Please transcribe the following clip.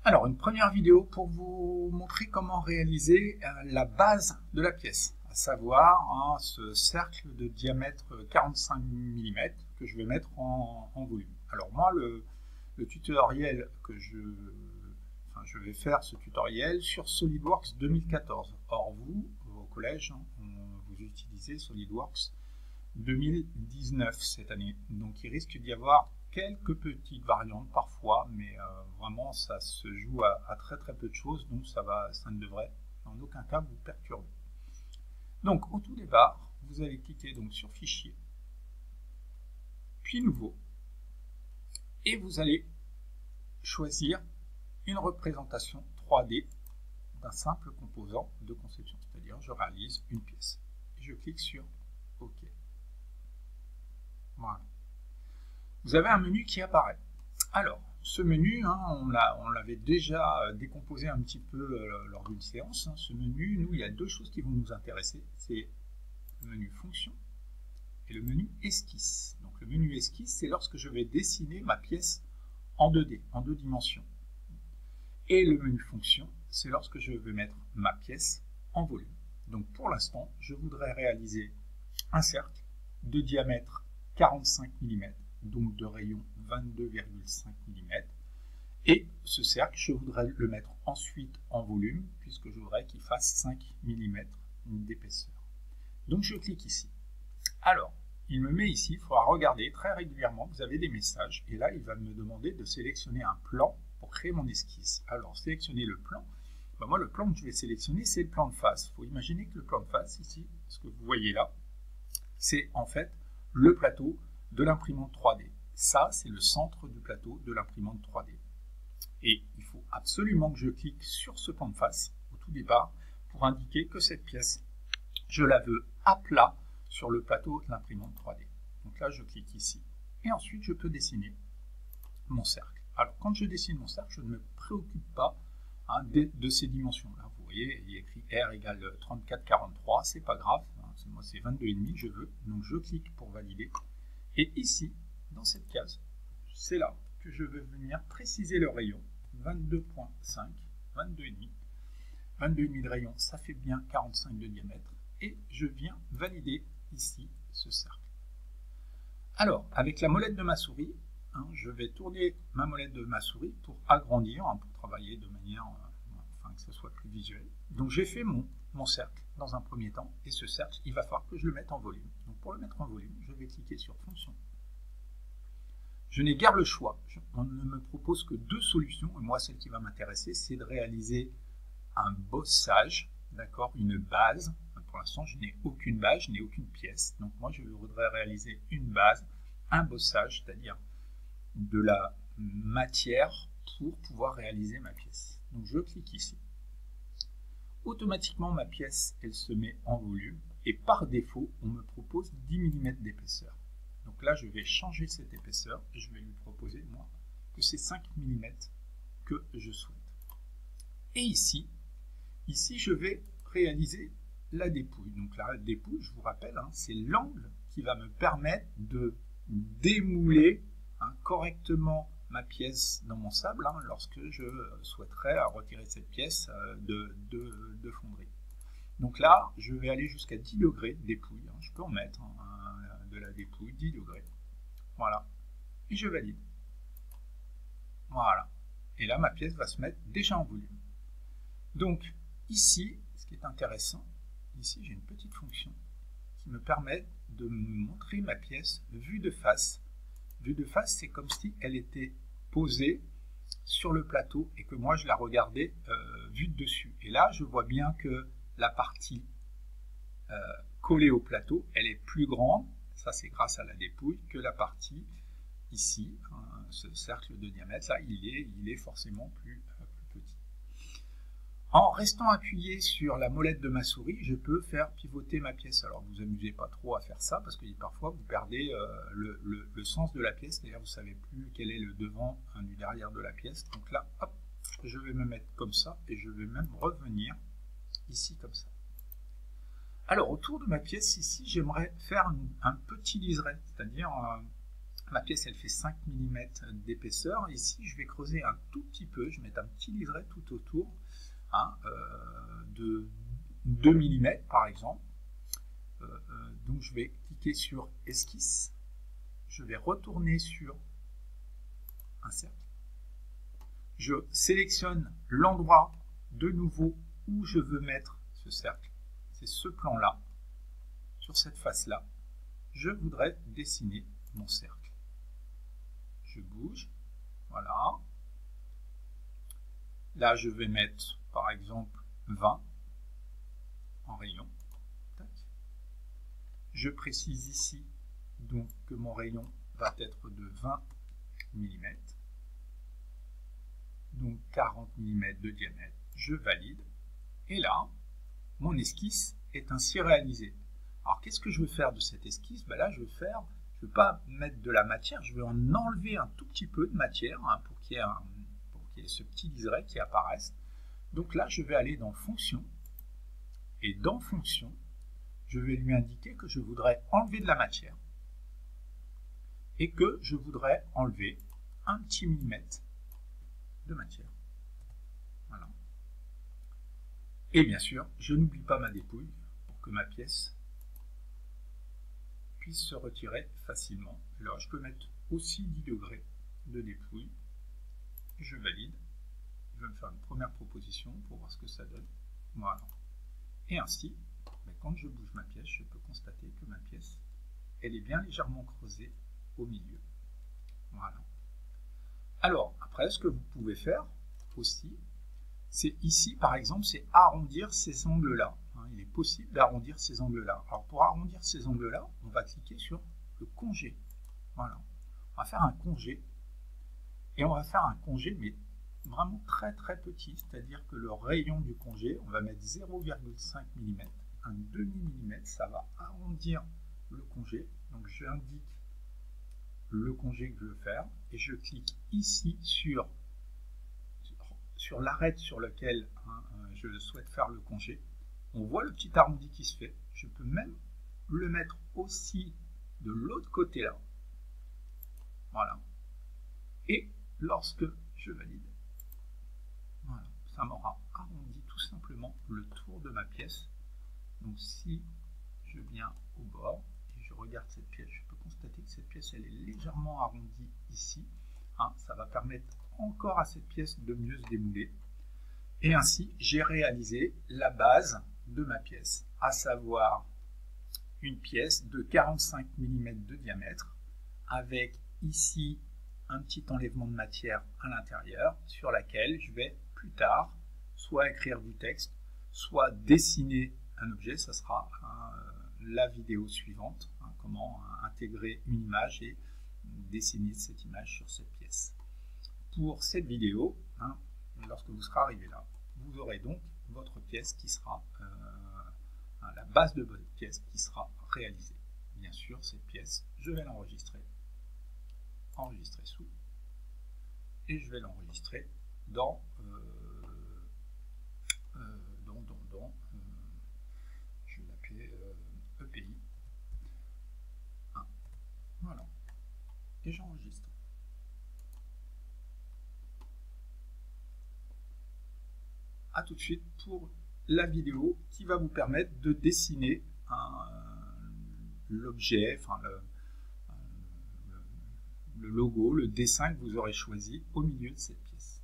Alors, une première vidéo pour vous montrer comment réaliser la base de la pièce, à savoir ce cercle de diamètre 45 mm que je vais mettre en volume. Alors moi, le tutoriel que je vais faire ce tutoriel sur SolidWorks 2014. Or vous, au collège, vous utilisez SolidWorks 2019 cette année. Donc il risque d'y avoir quelques petites variantes parfois, mais vraiment ça se joue à très peu de choses, donc ça ne devrait en aucun cas vous perturber. Donc au tout départ, vous allez cliquer donc sur Fichier, puis Nouveau, et vous allez choisir une représentation 3D d'un simple composant de conception, c'est-à-dire je réalise une pièce. Et je clique sur OK. Voilà. Vous avez un menu qui apparaît. Alors, ce menu, on l'avait déjà décomposé un petit peu lors d'une séance. Ce menu, nous, il y a deux choses qui vont nous intéresser. C'est le menu Fonction et le menu Esquisse. Donc, le menu Esquisse, c'est lorsque je vais dessiner ma pièce en 2D, en 2 dimensions. Et le menu Fonction, c'est lorsque je vais mettre ma pièce en volume. Donc, pour l'instant, je voudrais réaliser un cercle de diamètre 45 mm, donc de rayon 22,5 mm. Et ce cercle, je voudrais le mettre ensuite en volume, puisque je voudrais qu'il fasse 5 mm d'épaisseur. Donc je clique ici. Alors, il me met ici, il faudra regarder très régulièrement, vous avez des messages, et là il va me demander de sélectionner un plan pour créer mon esquisse. Alors, sélectionner le plan, moi le plan que je vais sélectionner, c'est le plan de face. Il faut imaginer que le plan de face, ici, ce que vous voyez là, c'est en fait le plateau de l'imprimante 3D. Ça, c'est le centre du plateau de l'imprimante 3D. Et il faut absolument que je clique sur ce plan de face, au tout départ, pour indiquer que cette pièce, je la veux à plat sur le plateau de l'imprimante 3D. Donc là, je clique ici. Et ensuite, je peux dessiner mon cercle. Alors, quand je dessine mon cercle, je ne me préoccupe pas de ces dimensions-là. Vous voyez, il est écrit R égale 34,43, c'est pas grave. Moi, c'est 22,5 que je veux. Donc, je clique pour valider. Et ici, dans cette case, c'est là que je vais venir préciser le rayon. 22,5, 22,5. 22,5 de rayon, ça fait bien 45 de diamètre. Et je viens valider ici ce cercle. Alors, avec la molette de ma souris, je vais tourner ma molette de ma souris pour agrandir, pour travailler de manière que ce soit plus visuel. Donc j'ai fait mon cercle dans un premier temps, et ce cercle, il va falloir que je le mette en volume. Donc pour le mettre en volume, je vais cliquer sur Fonction. Je n'ai guère le choix. On ne me propose que deux solutions, et moi celle qui va m'intéresser, c'est de réaliser un bossage, d'accord, une base. Pour l'instant, je n'ai aucune base, je n'ai aucune pièce. Donc moi, je voudrais réaliser une base, un bossage, c'est-à-dire de la matière pour pouvoir réaliser ma pièce. Donc je clique ici. Automatiquement, ma pièce, elle se met en volume, et par défaut, on me propose 10 mm d'épaisseur. Donc là, je vais changer cette épaisseur, et je vais lui proposer, moi, que c'est 5 mm que je souhaite. Et ici, je vais réaliser la dépouille. Donc la dépouille, je vous rappelle, c'est l'angle qui va me permettre de démouler correctement ma pièce dans mon sable lorsque je souhaiterais retirer cette pièce de fonderie. Donc là, je vais aller jusqu'à 10 degrés de dépouille. Je peux en mettre de la dépouille, 10 degrés. Voilà. Et je valide. Voilà. Et là, ma pièce va se mettre déjà en volume. Donc, ici, ce qui est intéressant, ici, j'ai une petite fonction qui me permet de montrer ma pièce vue de face. Vue de face, c'est comme si elle était posée sur le plateau et que moi, je la regardais vue de dessus. Et là, je vois bien que la partie collée au plateau, elle est plus grande, ça c'est grâce à la dépouille, que la partie ici, ce cercle de diamètre, là, il est forcément plus petit. En restant appuyé sur la molette de ma souris, je peux faire pivoter ma pièce. Alors, vous amusez pas trop à faire ça, parce que parfois, vous perdez le sens de la pièce. D'ailleurs, vous ne savez plus quel est le devant du derrière de la pièce. Donc là, hop, je vais me mettre comme ça, et je vais même revenir ici comme ça. Alors, autour de ma pièce, ici, j'aimerais faire un petit liseré, c'est-à-dire Ma pièce, elle fait 5 mm d'épaisseur. Ici, je vais creuser un tout petit peu. Je vais mettre un petit liseré tout autour, hein, de 2 mm par exemple. Donc, je vais cliquer sur Esquisse. Je vais retourner sur un cercle. Je sélectionne l'endroit de nouveau où je veux mettre ce cercle. C'est ce plan-là. Sur cette face-là, je voudrais dessiner mon cercle. Je bouge. Voilà. Là, je vais mettre, par exemple, 20 en rayon. Tac. Je précise ici donc que mon rayon va être de 20 mm. Donc 40 mm de diamètre. Je valide. Et là, mon esquisse est ainsi réalisée. Alors, qu'est-ce que je veux faire de cette esquisse? Ben là, je ne veux pas mettre de la matière, je vais en enlever un tout petit peu de matière, hein, pour qu'il y ait ce petit liseré qui apparaisse. Donc là, je vais aller dans Fonction. Et dans Fonction, je vais lui indiquer que je voudrais enlever de la matière et que je voudrais enlever un petit millimètre de matière. Voilà. Et bien sûr, je n'oublie pas ma dépouille pour que ma pièce puisse se retirer facilement. Alors, je peux mettre aussi 10 degrés de dépouille. Je valide. Je vais me faire une première proposition pour voir ce que ça donne. Voilà. Et ainsi, quand je bouge ma pièce, je peux constater que ma pièce, elle est bien légèrement creusée au milieu. Voilà. Alors, après, ce que vous pouvez faire aussi, c'est ici, par exemple, c'est arrondir ces angles-là. Il est possible d'arrondir ces angles-là. Alors, pour arrondir ces angles-là, on va cliquer sur le congé. Voilà. On va faire un congé. Et on va faire un congé, mais vraiment très très petit. C'est-à-dire que le rayon du congé, on va mettre 0,5 mm. Un demi-millimètre, ça va arrondir le congé. Donc, j'indique le congé que je veux faire. Et je clique ici sur l'arête sur lequel je souhaite faire le congé. On voit le petit arrondi qui se fait. Je peux même le mettre aussi de l'autre côté là. Voilà. Et lorsque je valide, voilà, ça m'aura arrondi tout simplement le tour de ma pièce. Donc si je viens au bord et je regarde cette pièce, je peux constater que cette pièce elle est légèrement arrondie ici. Ça va permettre encore à cette pièce de mieux se démouler. Et ainsi, j'ai réalisé la base de ma pièce, à savoir une pièce de 45 mm de diamètre, avec ici un petit enlèvement de matière à l'intérieur, sur laquelle je vais plus tard soit écrire du texte, soit dessiner un objet. Ça sera la vidéo suivante, comment intégrer une image et dessiner cette image sur cette pièce. Pour cette vidéo, lorsque vous serez arrivé là, vous aurez donc votre pièce qui sera, la base de votre pièce qui sera réalisée. Bien sûr, cette pièce, je vais l'enregistrer, enregistrer sous, et je vais l'enregistrer dans, je vais l'appeler EPI 1. Voilà. Et j'enregistre. A tout de suite pour la vidéo qui va vous permettre de dessiner l'objet, le logo, le dessin que vous aurez choisi au milieu de cette pièce.